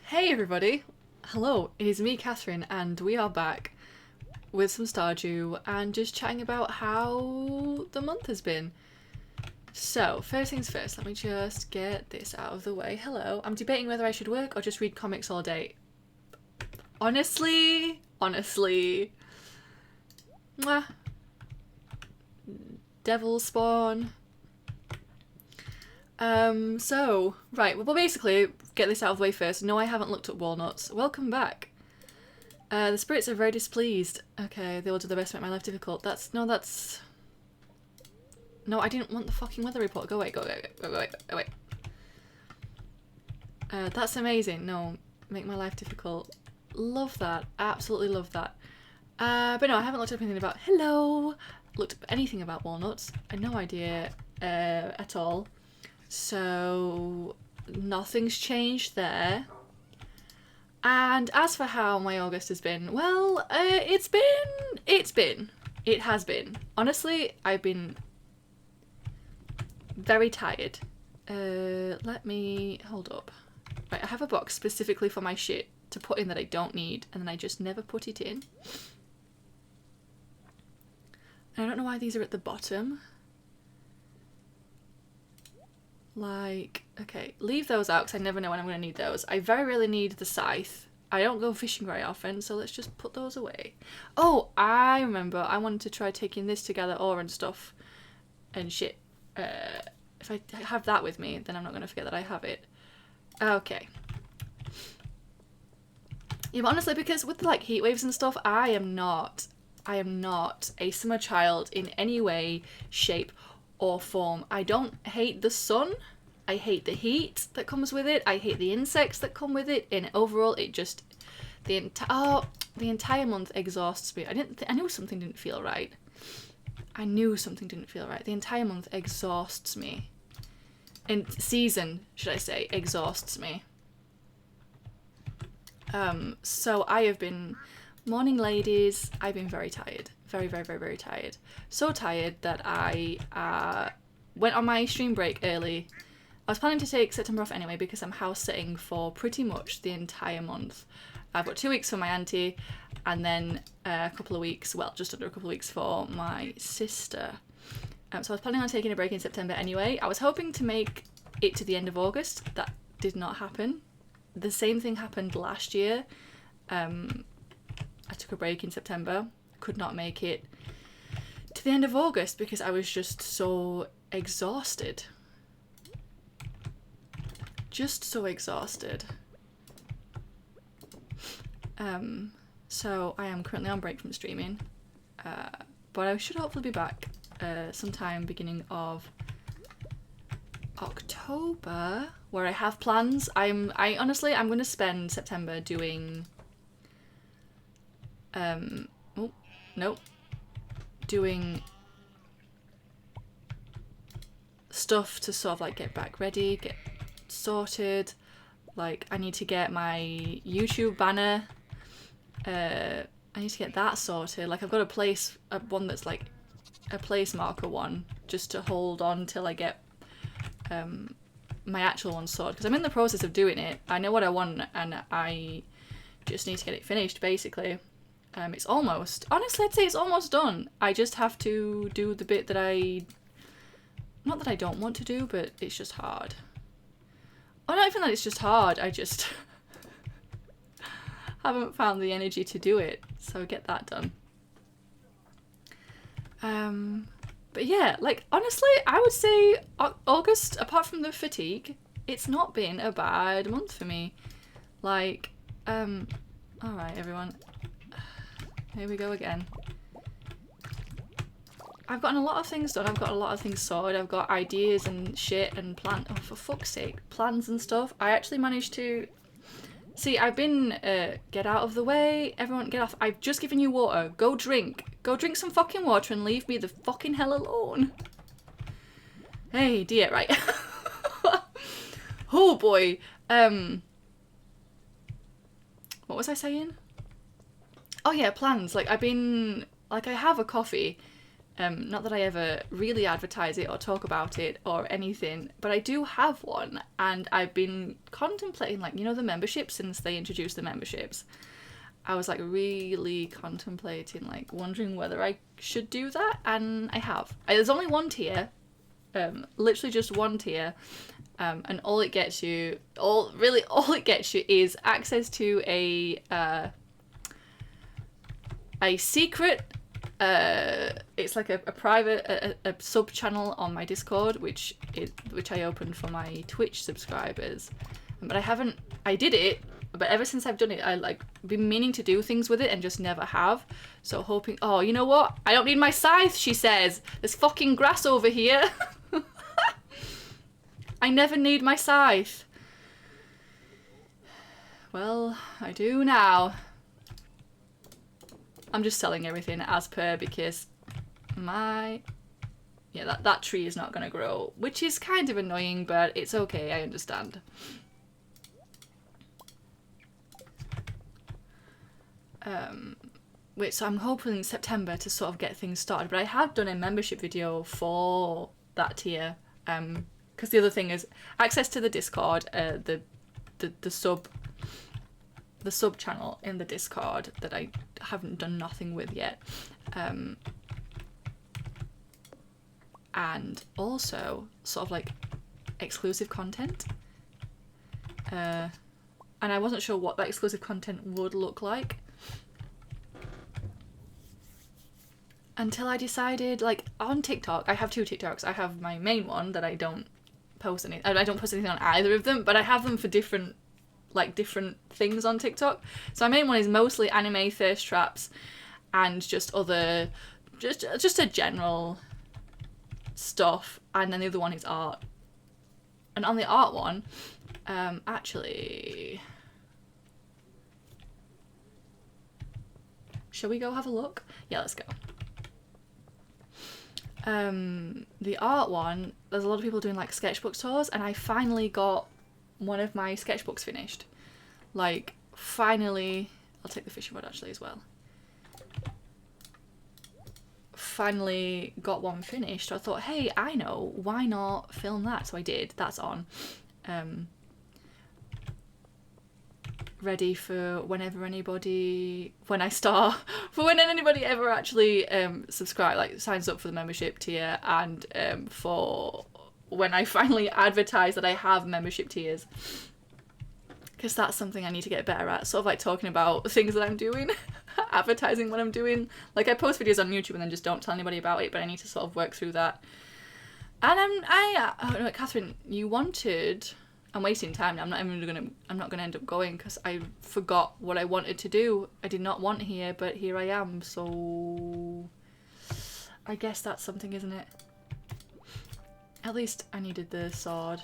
Hey everybody! Hello, it is me, Catherine, and we are back with some Stardew and just chatting about how the month has been. So, first things first, let me just get this out of the way. Hello, I'm debating whether I should work or just read comics all day. Honestly, mwah. Devil spawn. Right, well basically, get this out of the way first. No, I haven't looked at walnuts. Welcome back. The spirits are very displeased. Okay, they will do their best to make my life difficult. No, I didn't want the fucking weather report. Go away, go away, go away, go away. That's amazing. No, make my life difficult. Love that. Absolutely love that. But no, I haven't looked up anything about... Hello! Looked up anything about walnuts. I had no idea at all. So, nothing's changed there. And as for how my August has been, well, it has been. Honestly, I've been very tired. Let me, hold up. Right, I have a box specifically for my shit to put in that I don't need, and then I just never put it in. And I don't know why these are at the bottom. Like, okay, leave those out because I never know when I'm going to need those. I very rarely need the scythe. I don't go fishing very often, so let's just put those away. Oh, I remember. I wanted to try taking this to gather ore and stuff and shit. If I have that with me, then I'm not going to forget that I have it. Okay. Yeah, but honestly, because with like heat waves and stuff, I am not a summer child in any way, shape, or form. I don't hate the sun. I hate the heat that comes with it. I hate the insects that come with it. And overall, it just the entire month exhausts me. I knew something didn't feel right. I knew something didn't feel right. The entire month exhausts me. And season, should I say, exhausts me. So I have been morning ladies. I've been very tired. Very, very, very, very tired. So tired that I went on my stream break early. I was planning to take September off anyway because I'm house sitting for pretty much the entire month. I've got 2 weeks for my auntie and then a couple of weeks, well, just under a couple of weeks for my sister. So I was planning on taking a break in September anyway. I was hoping to make it to the end of August. That did not happen. The same thing happened last year. I took a break in September. Could not make it to the end of August because I was just so exhausted. Just so exhausted. So I am currently on break from streaming, but I should hopefully be back sometime beginning of October, where I have plans. I'm going to spend September doing doing stuff to sort of like get back ready, get sorted. Like I need to get my YouTube banner. I need to get that sorted. Like I've got one that's like a place marker one, just to hold on till I get my actual one sorted. Because I'm in the process of doing it. I know what I want, and I just need to get it finished. Basically, it's honestly, I'd say it's almost done. I just have to do the bit that not that I don't want to do, but it's just hard. Oh, not even that it's just hard, I just haven't found the energy to do it, so get that done. But yeah, like, honestly, I would say August, apart from the fatigue, it's not been a bad month for me. Like, alright everyone, here we go again. I've gotten a lot of things done. I've got a lot of things sorted. I've got ideas and shit and oh, for fuck's sake, plans and stuff. I actually managed to see. I've been get out of the way. Everyone, get off. I've just given you water. Go drink. Go drink some fucking water and leave me the fucking hell alone. Hey, dear, right? Oh boy. What was I saying? Oh yeah, plans. Like I have a coffee. Not that I ever really advertise it or talk about it or anything, but I do have one, and I've been contemplating, like, you know, the membership since they introduced the memberships. I was like really contemplating, like wondering whether I should do that, and I have. There's only one tier, literally just one tier, and all it gets you is access to a secret. It's like a private a sub channel on my Discord, which I opened for my Twitch subscribers, but I did it. But ever since I've done it, I like been meaning to do things with it and just never have. So hoping, oh, you know what? I don't need my scythe, she says. There's fucking grass over here. I never need my scythe. Well, I do now. I'm just selling everything as per because that tree is not gonna grow, which is kind of annoying, but it's okay, I understand. So I'm hoping in September to sort of get things started, but I have done a membership video for that tier, because the other thing is access to the Discord, the sub channel in the Discord that I haven't done nothing with yet, and also sort of like exclusive content, and I wasn't sure what that exclusive content would look like until I decided, like, on TikTok, I have 2 TikToks. I have my main one that I don't post anything on either of them, but I have them for different things on TikTok. So my main one is mostly anime thirst traps and just other, just a general stuff, and then the other one is art. And on the art one, actually, shall we go have a look? Yeah, let's go. The art one, there's a lot of people doing like sketchbook tours, and I finally got one of my sketchbooks finished. Like, finally, I'll take the fishing rod actually as well. Finally got one finished. I thought, hey, I know, why not film that? So I did. That's on. Ready for whenever anybody ever actually signs up for the membership tier, and for when I finally advertise that I have membership tiers, because that's something I need to get better at, sort of like talking about things that I'm doing, advertising what I'm doing. Like, I post videos on YouTube and then just don't tell anybody about it, but I need to sort of work through that. And Catherine, I'm wasting time now. I'm not gonna end up going because I forgot what I wanted to do. I did not want here, but here I am, so I guess that's something, isn't it? At least I needed the sword.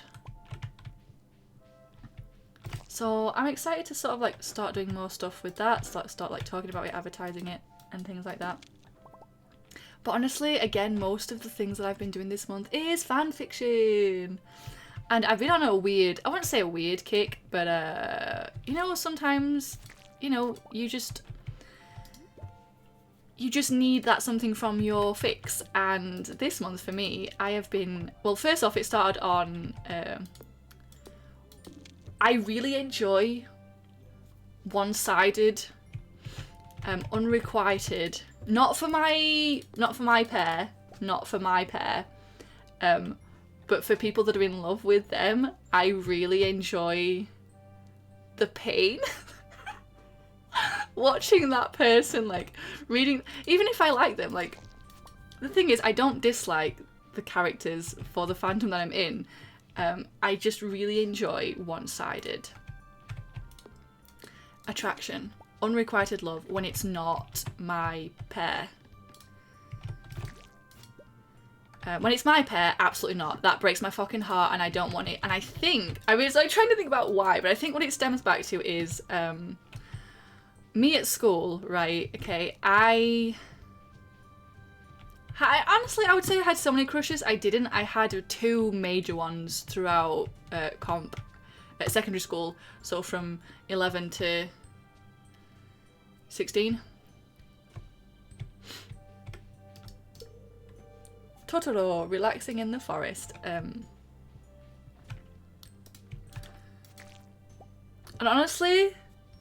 So I'm excited to sort of like start doing more stuff with that, start like talking about it, advertising it and things like that. But honestly, again, most of the things that I've been doing this month is fan fiction. And I've been on a weird, I wouldn't say a weird kick, but you know, sometimes, you know, you just need that something from your fix. And this month for me, I have been, well, first off, it started on, I really enjoy one-sided, unrequited, not for my pair, but for people that are in love with them, I really enjoy the pain. Watching that person, like, reading, even if I like them, like, the thing is, I don't dislike the characters for the fandom that I'm in. I just really enjoy one-sided attraction, unrequited love, when it's not my pair. When it's my pair, absolutely not. That breaks my fucking heart and I don't want it. And I was like trying to think about why, but I think what it stems back to is me at school, right? Okay, I honestly, I would say I had so many crushes. I didn't. I had 2 major ones throughout comp at secondary school. So from 11 to 16. Totoro, relaxing in the forest. And honestly,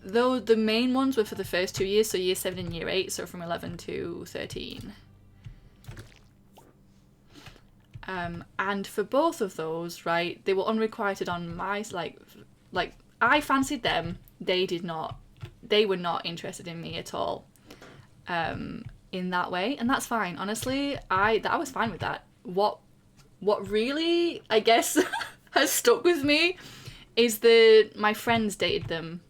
though the main ones were for the first 2 years, so year 7 and year 8, so from 11 to 13. And for both of those, right, they were unrequited on my, like, I fancied them, they did not, they were not interested in me at all, in that way, and that's fine, honestly, I was fine with that. What really, I guess, has stuck with me is that my friends dated them,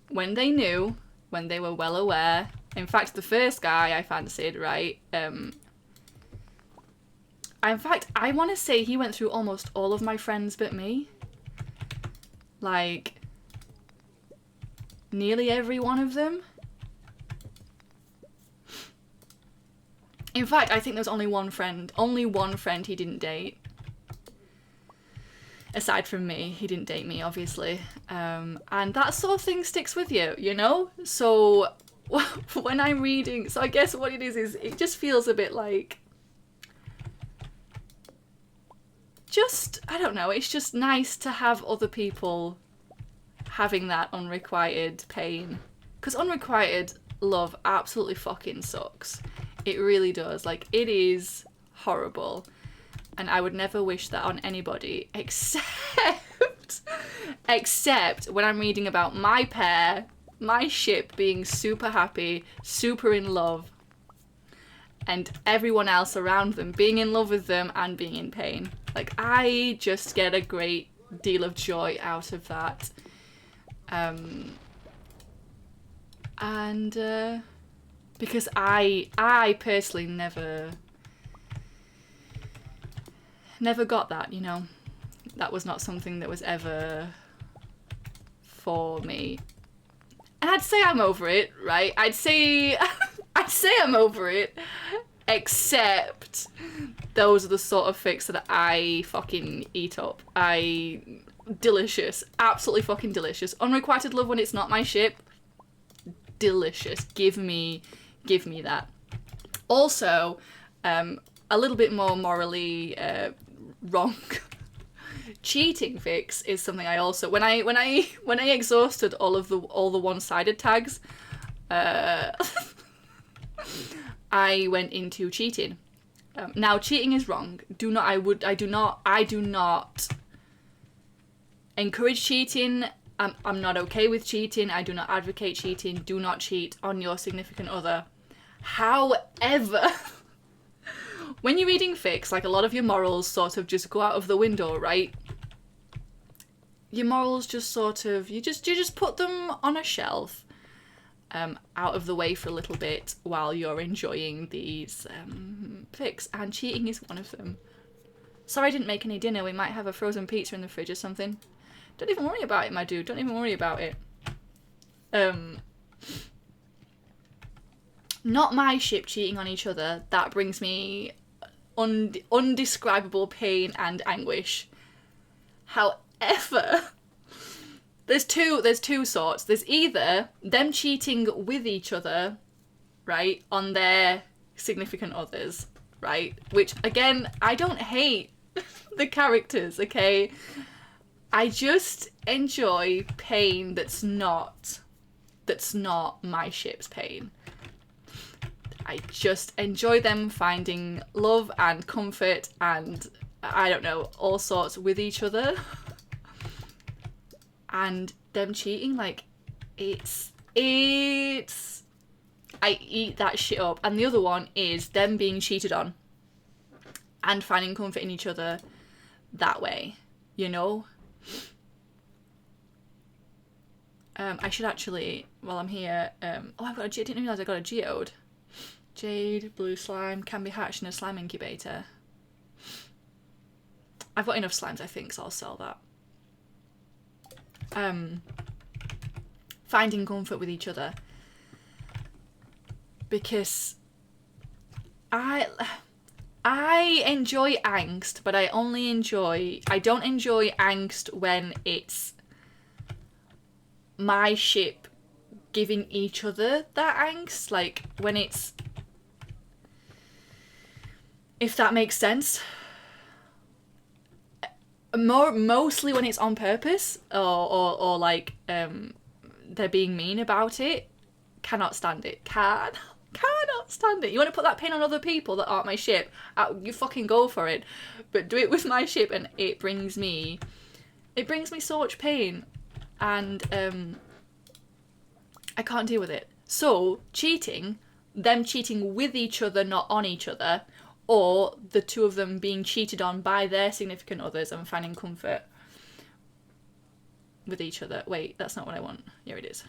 when they knew, when they were well aware. In fact, the first guy I fancied, right, in fact, I want to say he went through almost all of my friends but me. Like, nearly every one of them. In fact, I think there's only one friend he didn't date. Aside from me, he didn't date me, obviously. And that sort of thing sticks with you, you know? So when I'm reading, so I guess what it is it just feels a bit like, just, I don't know, it's just nice to have other people having that unrequited pain. Because unrequited love absolutely fucking sucks. It really does. Like, it is horrible. And I would never wish that on anybody except when I'm reading about my pair, my ship being super happy, super in love, and everyone else around them being in love with them and being in pain. Like, I just get a great deal of joy out of that. Because I personally never got that, you know. That was not something that was ever for me. And I'd say I'm over it, right? I'd say I'm over it, except those are the sort of fics that I fucking eat up. Delicious. Absolutely fucking delicious. Unrequited love when it's not my ship. Delicious. Give me that. Also, a little bit more morally wrong. Cheating fics is something I also, when I exhausted all the one-sided tags, I went into cheating. Now, cheating is wrong. I do not encourage cheating. I'm not okay with cheating. I do not advocate cheating. Do not cheat on your significant other. However, when you're reading fics, like, a lot of your morals sort of just go out of the window, right? Your morals just sort of, you just put them on a shelf, out of the way for a little bit while you're enjoying these fics, and cheating is one of them. Sorry I didn't make any dinner. We might have a frozen pizza in the fridge or something. Don't even worry about it, my dude. Don't even worry about it. Not my ship cheating on each other. That brings me undescribable pain and anguish. However, there's two sorts. There's either them cheating with each other, right, on their significant others, right? Which, again, I don't hate the characters, okay? I just enjoy pain that's not my ship's pain. I just enjoy them finding love and comfort and, I don't know, all sorts with each other. And them cheating, like, it's I eat that shit up. And the other one is them being cheated on and finding comfort in each other that way, you know? I should actually, while I'm here, I've got I didn't realise I got a geode. Jade, blue slime, can be hatched in a slime incubator. I've got enough slimes, I think, so I'll sell that. Finding comfort with each other. Because I enjoy angst, but I don't enjoy angst when it's my ship giving each other that angst, like when it's, if that makes sense. Mostly when it's on purpose, or like they're being mean about it. Cannot stand it. Cannot stand it. You want to put that pain on other people that aren't my ship? You fucking go for it. But do it with my ship, and it brings me so much pain, and I can't deal with it. So cheating, them cheating with each other, not on each other, or the two of them being cheated on by their significant others and finding comfort with each other. Wait, that's not what I want. Here it is.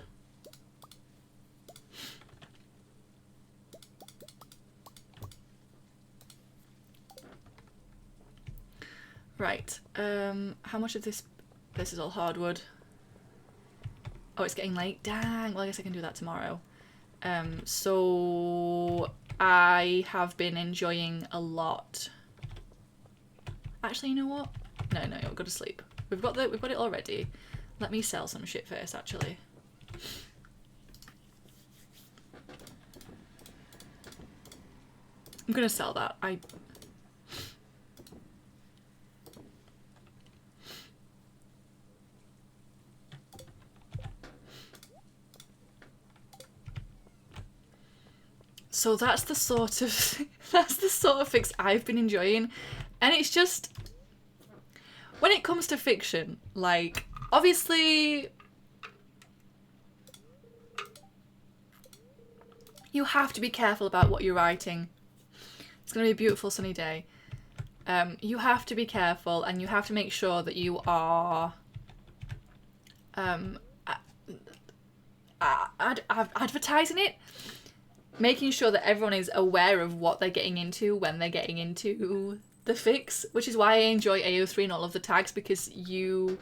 Right, how much of this is all hardwood? Oh, it's getting late. Dang, well I guess I can do that tomorrow. So I have been enjoying a lot. Actually, you know what? No, go to sleep. We've got it already. Let me sell some shit first, actually. I'm gonna sell that. So that's the sort of fix I've been enjoying, and it's just, when it comes to fiction, like, obviously you have to be careful about what you're writing. It's gonna be a beautiful sunny day. You have to be careful, and you have to make sure that you are advertising it. Making sure that everyone is aware of what they're getting into when they're getting into the fix, which is why I enjoy AO3 and all of the tags, because you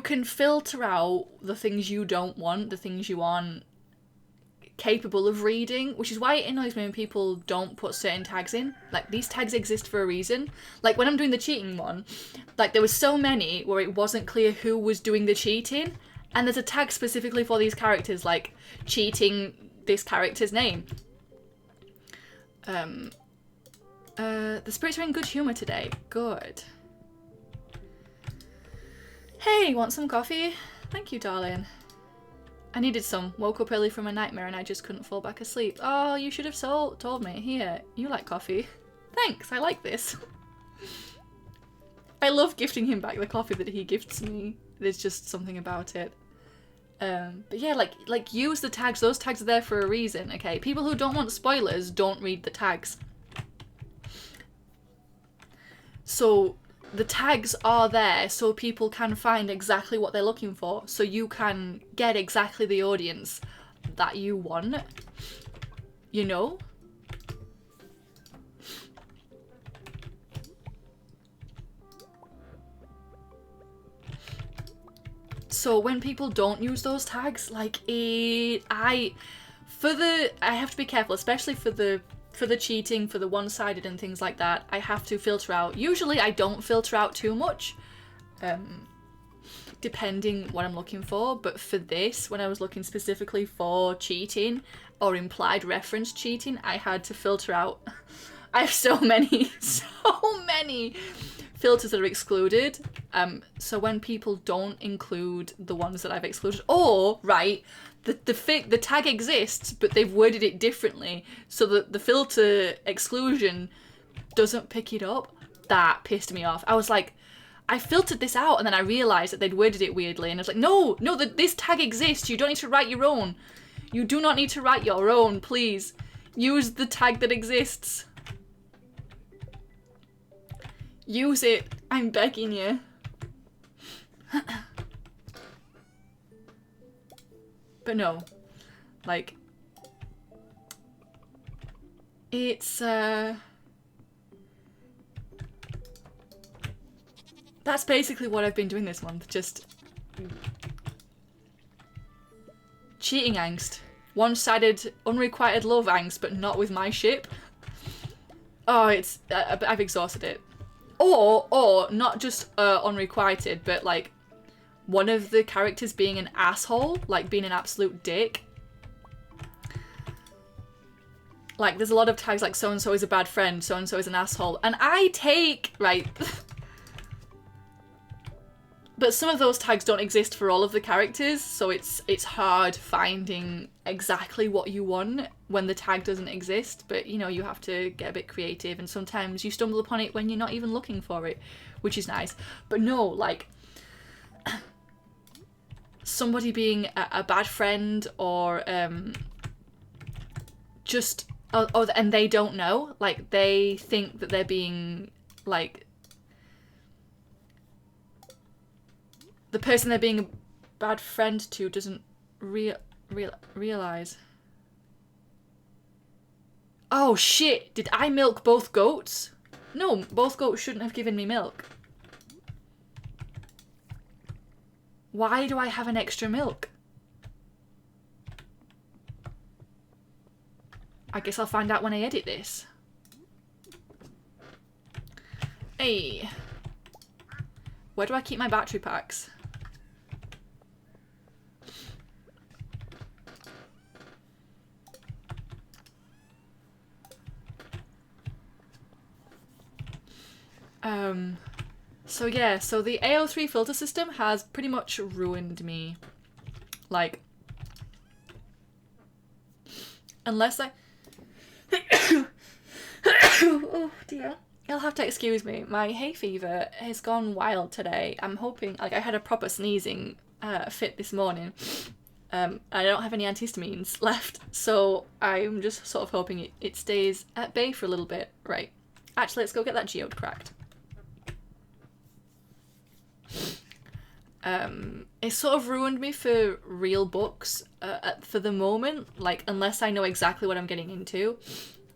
can filter out the things you don't want, the things you aren't capable of reading, which is why it annoys me when people don't put certain tags in. Like, these tags exist for a reason. Like, when I'm doing the cheating one, like, there was so many where it wasn't clear who was doing the cheating. And there's a tag specifically for these characters, like cheating this character's name. The spirits are in good humour today. Good. Hey, want some coffee? Thank you, darling. I needed some. Woke up early from a nightmare and I just couldn't fall back asleep. Oh, you should have told me. Here, you like coffee. Thanks, I like this. I love gifting him back the coffee that he gifts me. There's just something about it. But yeah, like use the tags. Those tags are there for a reason, okay? People who don't want spoilers don't read the tags. So the tags are there so people can find exactly what they're looking for. So you can get exactly the audience that you want. You know? So when people don't use those tags, like I have to be careful, especially for the cheating, for the one-sided and things like that. I have to filter out. Usually I don't filter out too much, depending what I'm looking for. But for this, when I was looking specifically for cheating or implied reference cheating, I had to filter out. I have so many filters that are excluded. So when people don't include the ones that I've excluded, or right, the tag exists but they've worded it differently so that the filter exclusion doesn't pick it up, that pissed me off. I was like, I filtered this out, and then I realised that they'd worded it weirdly, and I was like, no, this tag exists. You don't need to write your own. You do not need to write your own, please. Use the tag that exists. Use it. I'm begging you. But no. Like, it's, that's basically what I've been doing this month. Just cheating angst. One-sided, unrequited love angst, but not with my ship. Oh, it's, I've exhausted it. Or not just unrequited, but like one of the characters being an asshole, like being an absolute dick. Like, there's a lot of tags like so-and-so is a bad friend, so-and-so is an asshole. And I take, right. But some of those tags don't exist for all of the characters, so it's hard finding exactly what you want when the tag doesn't exist. But, you know, you have to get a bit creative, and sometimes you stumble upon it when you're not even looking for it, which is nice. But no, like, somebody being a bad friend or just... Oh, and they don't know. Like, they think that they're being, like... The person they're being a bad friend to doesn't realize. Oh, shit! Did I milk both goats? No, both goats shouldn't have given me milk. Why do I have an extra milk? I guess I'll find out when I edit this. Hey. Where do I keep my battery packs? So yeah, so the ao3 filter system has pretty much ruined me. Like, unless I... Oh dear. You'll have to excuse me. My hay fever has gone wild today. I'm hoping, like, I had a proper sneezing fit this morning. I don't have any antihistamines left, so I'm just sort of hoping it stays at bay for a little bit. Right. Actually, let's go get that geode cracked. It's sort of ruined me for real books for the moment, like, unless I know exactly what I'm getting into.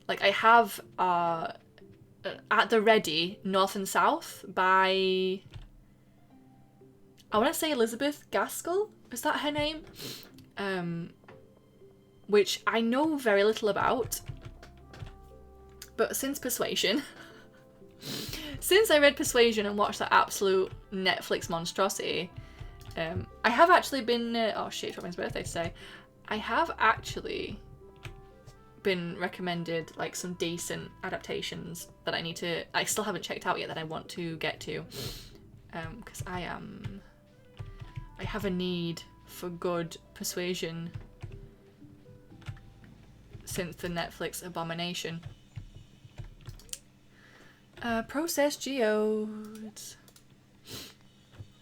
Like, I have At the Ready, North and South by, I want to say Elizabeth Gaskell, is that her name? Which I know very little about, but since Persuasion, since I read Persuasion and watched that absolute Netflix monstrosity, I have actually been, oh shit, it's Robin's birthday today, I have actually been recommended like some decent adaptations that I still haven't checked out yet that I want to get to, because I have a need for good Persuasion since the Netflix abomination. Processed geodes.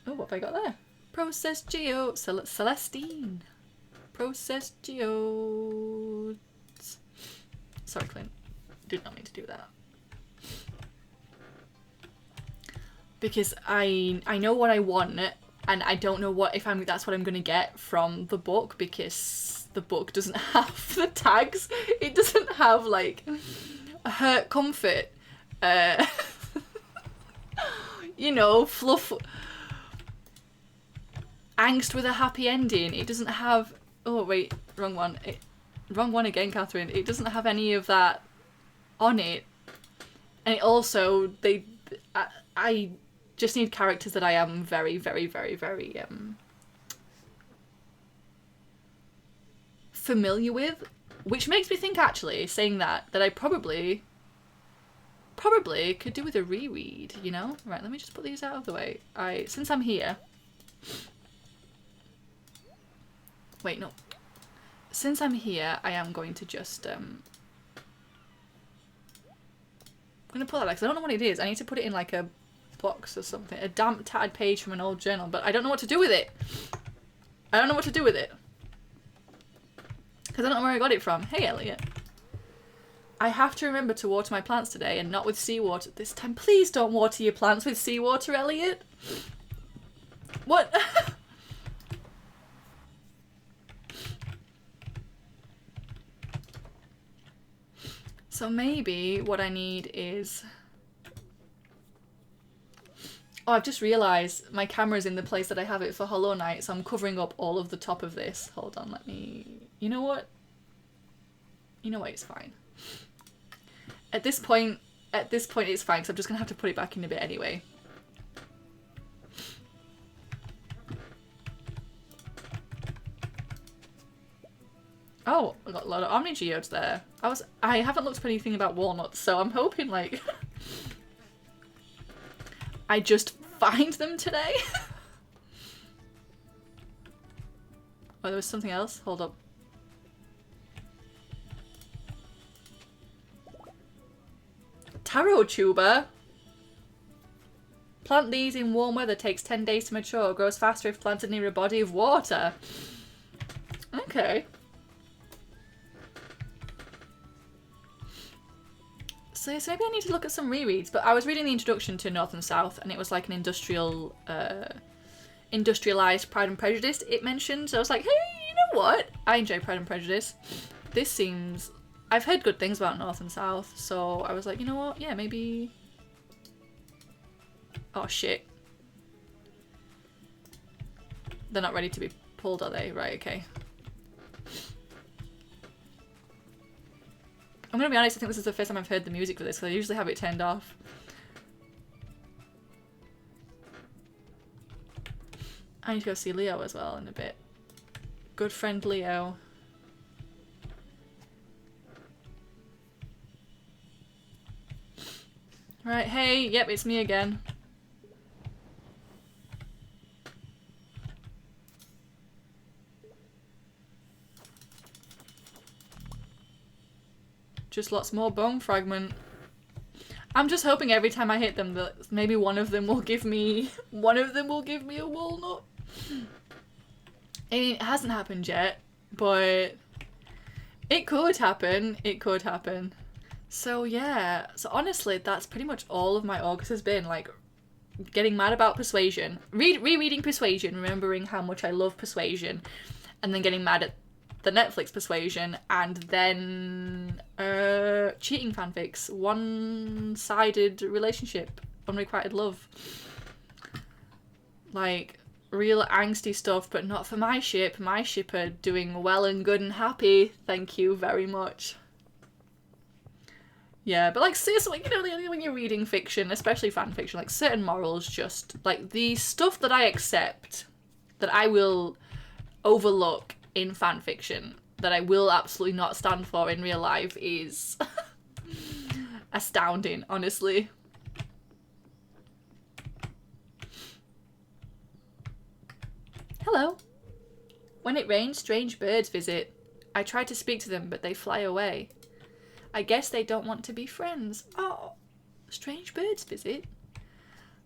Oh, what have I got there? Processed geodes. Celestine. Processed geodes. Sorry, Clint. Did not mean to do that. Because I know what I want, and I don't know what that's what I'm gonna get from the book, because the book doesn't have the tags. It doesn't have like hurt, comfort, you know, fluff, angst with a happy ending. It doesn't have. Oh wait, wrong one. Wrong one again, Catherine. It doesn't have any of that on it. And it also, I just need characters that I am very, very, very, very familiar with. Which makes me think, actually, saying that I probably could do with a reread, you know? Right, let me just put these out of the way. Since I'm here... Wait, no. Since I'm here, I am going to just, I'm going to pull that out, because I don't know what it is. I need to put it in, like, a box or something. A damp, tattered page from an old journal, but I don't know what to do with it. I don't know what to do with it. Because I don't know where I got it from. Hey, Elliot. I have to remember to water my plants today, and not with seawater this time. Please don't water your plants with seawater, Elliot. What? So maybe what I need is... Oh, I've just realised my camera's in the place that I have it for Hollow Knight, so I'm covering up all of the top of this. Hold on, let me... You know what? You know what, it's fine. At this point it's fine, because I'm just going to have to put it back in a bit anyway. Oh, I got a lot of Omni Geodes there. I haven't looked up anything about walnuts, so I'm hoping like I just find them today. Oh, there was something else. Hold up. Taro tuber. Plant these in warm weather, takes 10 days to mature, grows faster if planted near a body of water. Okay. So maybe I need to look at some rereads, but I was reading the introduction to North and South, and it was like an industrialized Pride and Prejudice it mentioned, so I was like, hey, you know what? I enjoy Pride and Prejudice. This seems... I've heard good things about North and South, so I was like, you know what? Yeah, maybe... Oh, shit. They're not ready to be pulled, are they? Right, okay. I'm gonna be honest, I think this is the first time I've heard the music for this, because I usually have it turned off. I need to go see Leo as well in a bit. Good friend Leo. Right, hey, yep, it's me again. Just lots more bone fragment. I'm just hoping every time I hit them that maybe one of them will give me a walnut. I mean, it hasn't happened yet, but it could happen. It could happen. So yeah, so honestly, that's pretty much all of my August has been, like, getting mad about Persuasion, rereading Persuasion, remembering how much I love Persuasion, and then getting mad at the Netflix Persuasion, and then cheating fanfics, one-sided relationship, unrequited love. Like, real angsty stuff, but not for my ship. My ship are doing well and good and happy. Thank you very much. Yeah, but like seriously, you know, when you're reading fiction, especially fan fiction, like certain morals just, like the stuff that I accept, that I will overlook in fan fiction, that I will absolutely not stand for in real life is astounding, honestly. Hello. When it rains, strange birds visit. I try to speak to them, but they fly away. I guess they don't want to be friends. Oh, strange birds visit.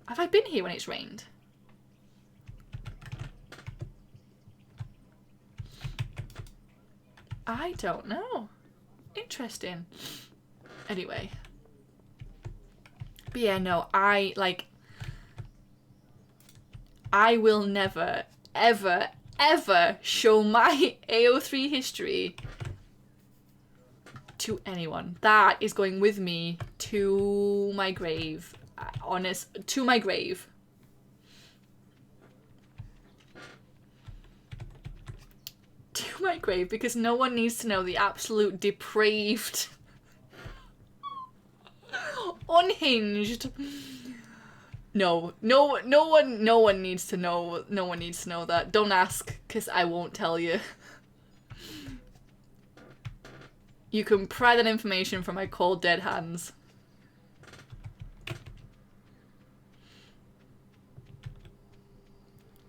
Have I been here when it's rained? I don't know. Interesting. Anyway. But yeah, no, I will never, ever, ever show my AO3 history to anyone. That is going with me to my grave. To my grave. To my grave, because no one needs to know the absolute depraved, unhinged. No one needs to know. No one needs to know that. Don't ask, because I won't tell you. You can pry that information from my cold, dead hands.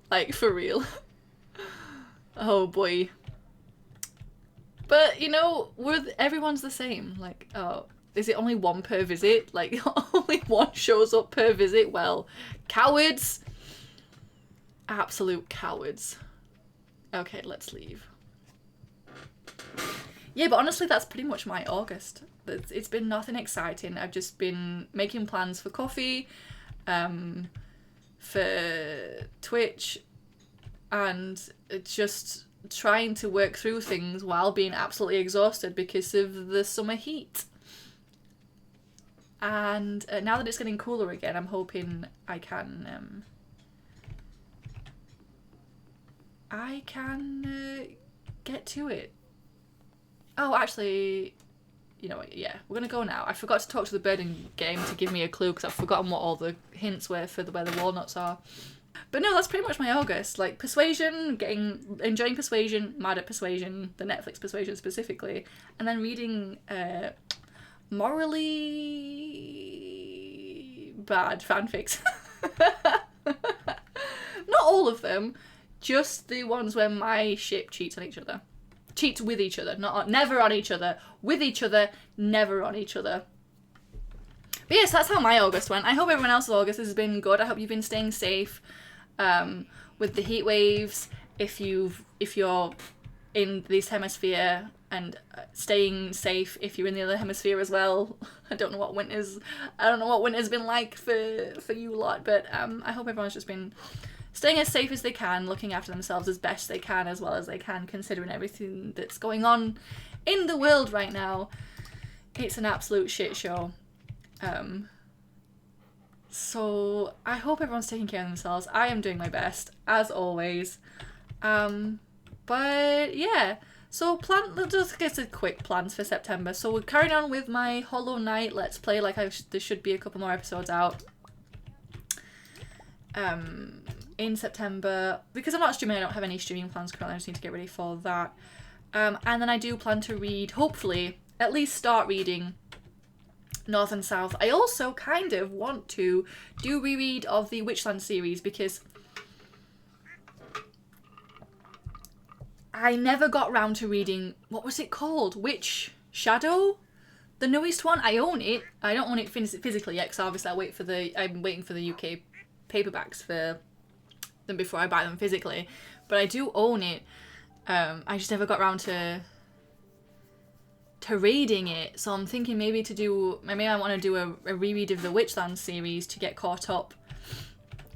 Like, for real. Oh boy. But, you know, everyone's the same. Like, oh, is it only one per visit? Like, only one shows up per visit? Well, cowards. Absolute cowards. Okay, let's leave. Yeah, but honestly, that's pretty much my August. It's been nothing exciting. I've just been making plans for coffee, for Twitch, and just trying to work through things while being absolutely exhausted because of the summer heat. And now that it's getting cooler again, I'm hoping I can get to it. Oh, actually, you know what, yeah, we're gonna go now. I forgot to talk to the bird in game to give me a clue because I've forgotten what all the hints were for where the walnuts are. But no, that's pretty much my August. Like Persuasion, enjoying Persuasion, mad at Persuasion, the Netflix Persuasion specifically, and then reading morally bad fanfics. Not all of them, just the ones where my ship cheats on each other. Cheats with each other, never on each other. With each other, never on each other. But yes, that's how my August went. I hope everyone else's August has been good. I hope you've been staying safe with the heat waves. If you're in this hemisphere, and staying safe if you're in the other hemisphere as well. I don't know what winter's been like for you lot, but I hope everyone's just been staying as safe as they can, looking after themselves as best they can, as well as they can, considering everything that's going on in the world right now. It's an absolute shit show. So I hope everyone's taking care of themselves. I am doing my best, as always. But yeah, so let's just get to quick plans for September. So we're carrying on with my Hollow Knight Let's Play. Like there should be a couple more episodes out in September. Because I'm not streaming, I don't have any streaming plans currently. I just need to get ready for that. And then I do plan to read, hopefully, at least start reading North and South. I also kind of want to do reread of the Witchland series because I never got round to reading, what was it called? Witch Shadow? The newest one. I own it. I don't own it physically yet because obviously I'm waiting for the UK paperbacks for them before I buy them physically. But I do own it. I just never got round to reading it. So I'm thinking maybe I want to do a reread of the Witchland series to get caught up.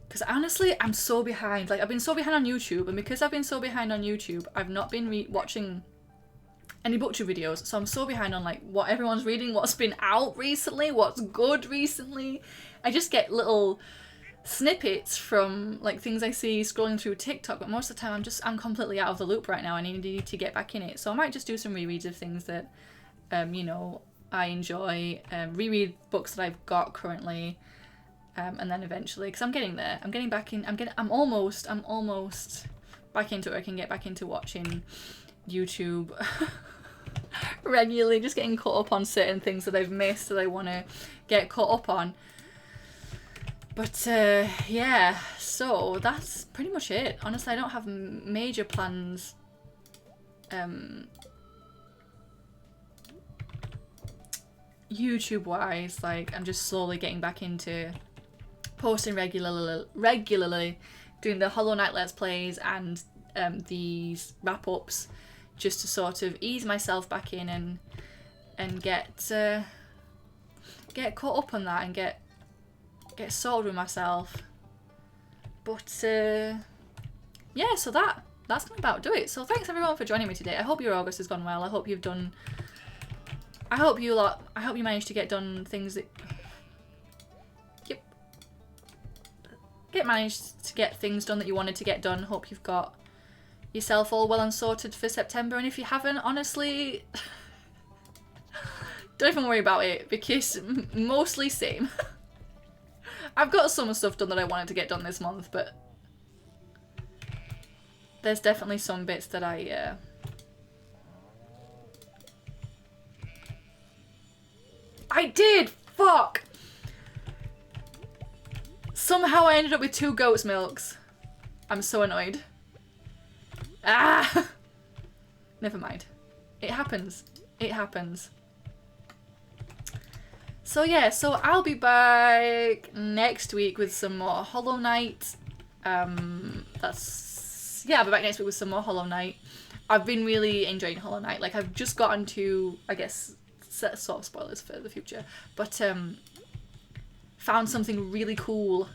Because honestly, I'm so behind. Like, I've been so behind on YouTube, and because I've been so behind on YouTube, I've not been watching any booktube videos. So I'm so behind on, like, what everyone's reading, what's been out recently, what's good recently. I just get little snippets from, like, things I see scrolling through TikTok, but most of the time I'm completely out of the loop right now. I need to get back in it. So I might just do some rereads of things that, I enjoy, reread books that I've got currently. And then eventually, because I'm getting there, I'm almost back into it. I can get back into watching YouTube regularly, just getting caught up on certain things that I've missed that I want to get caught up on. But yeah, so that's pretty much it. Honestly, I don't have major plans YouTube wise. Like, I'm just slowly getting back into posting regularly, doing the Hollow Knight Let's Plays and these wrap-ups, just to sort of ease myself back in and get caught up on that and get sorted with myself. But yeah, so that's gonna about do it. So thanks everyone for joining me today. I hope your August has gone well. I hope you managed to get done things that managed to get things done that you wanted to get done. Hope you've got yourself all well and sorted for September, and if you haven't, honestly, don't even worry about it, because mostly same. I've got some stuff done that I wanted to get done this month, but there's definitely some bits that I did! Fuck! Somehow I ended up with 2 goat's milks. I'm so annoyed. Ah! Never mind. It happens. It happens. So yeah, so I'll be back next week with some more Hollow Knight. I'll be back next week with some more Hollow Knight. I've been really enjoying Hollow Knight. Like, I've just gotten to, I guess, sort of spoilers for the future, but found something really cool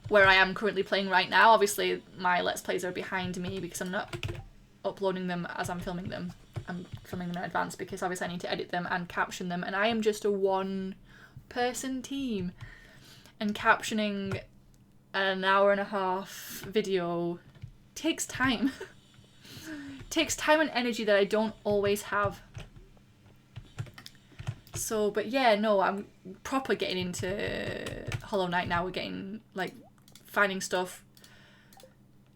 where I am currently playing right now. Obviously, my Let's Plays are behind me because I'm not uploading them as I'm filming them. I'm filming them in advance because obviously I need to edit them and caption them, and I am just a one-person team. And captioning an hour-and-a-half video takes time. Takes time and energy that I don't always have. So, but yeah, no, I'm proper getting into Hollow Knight now. We're getting, like, finding stuff.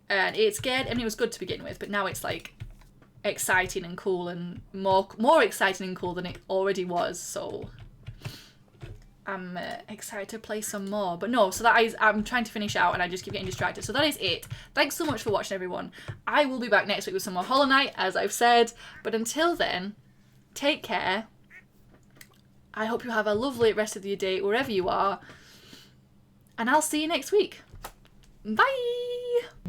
And it scared, and it was good to begin with, but now it's like exciting and cool, and more exciting and cool than it already was, so I'm excited to play some more. But no, so that is, I'm trying to finish out and I just keep getting distracted. So that is it. Thanks so much for watching, everyone. I will be back next week with some more Hollow Knight, as I've said, but until then, take care. I hope you have a lovely rest of your day wherever you are, and I'll see you next week. Bye!